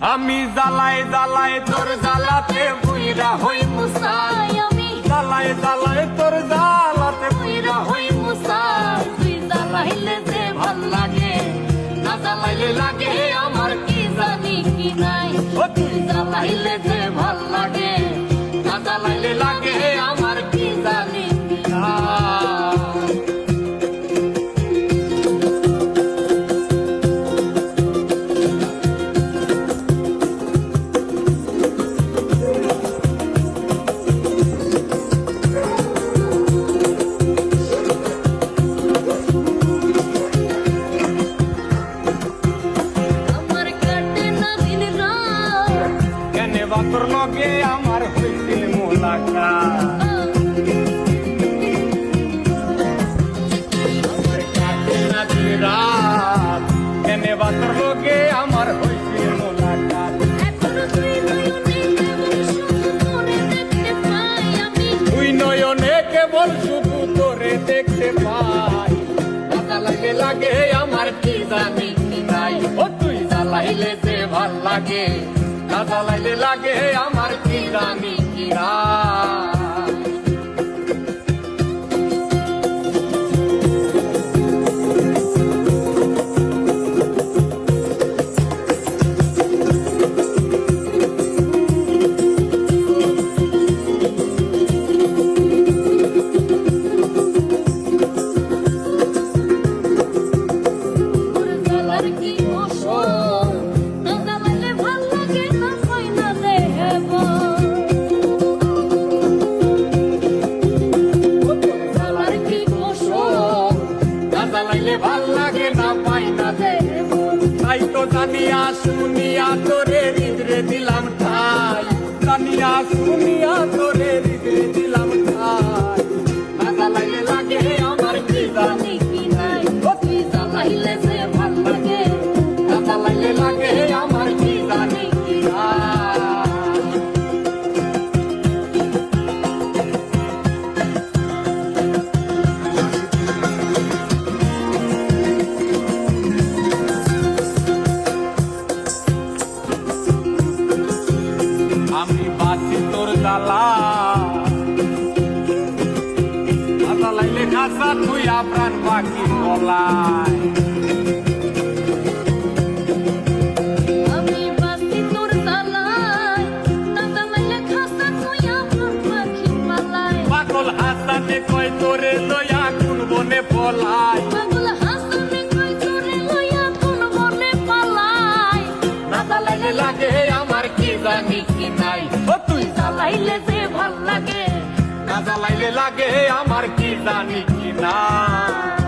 আমি জ্বালায় জ্বালায় তোর জ্বালাতে বুইরা হই মুসাই, আমি জ্বালায় জ্বালায় তোর জ্বালাতে বুইরা হই মুসাই। তুই জ্বালাইলে যে ভাল লাগে, না জ্বালাইলে লাগে আমার কি জানি কি নাই। ও তুই তুই জ্বালাইলে যে ভাল লাগে, না জ্বালাইলে লাগে আমার কি জানি কি নাই। আমার কাটে না দিন রাত, কেনে বাতর লগে আমার হইছে মোলাকাত। আমার কাটে না দিন রাত, কেনে বাতর লগে আমার হইছে মোলাকাত। এখনো তুই নয়নে কেবল শুধু তোরে দেখতে পাই আমি। তুই নয়নে কেবল শুধু তোরে দেখতে পাই, জ্বালাইলে লাগে আমার কি জানি কি নাই। ও তুই জ্বালাইলে যে ভাল লাগে, না জ্বালাইলে লাগে আমার কি জানি কি নাই। তোর জ্বালার কি ওষুধ, না জ্বালাইলে ভাল লাগে না পাই না দেহে বল। তোর জ্বালার কি ওষুধ, না জ্বালাইলে ভাল লাগে না পাই না দে। দেহে বল। তাই তো জানিয়া শুনিয়া তোরে হৃদরে দিলাম ঠাই, জানিয়া শুনিয়া তোরে হৃদরে দিলাম ঠাই। না জ্বালাইলে লাগে আমার কি জানি কি নাই, তুই জ্বালাইলে যে ভাল লাগে, না জ্বালাইলে লাগে আমার কি জানি কি নাই। আমি বাসি তোর জ্বালা, না জ্বালাইলে খাসা তুই প্রাণ বাকি বলাই। আমি বাসি তোর জ্বালায়, না জ্বালাইলে খাসা তুই আমার পাখি পালায়। পাগল হাসানে কয় তোরে লয়া কোন বনে পলাই। পাগল হাসানে কই তোরে লইয়া কোন বনে পালায়। না জ্বালাইলে লাগে আমার কি জানি কি নাই। ও তুই জ্বালাইলে যে ভাল লাগে, না জ্বালাইলে লাগে আমার কি জানি কি নাই।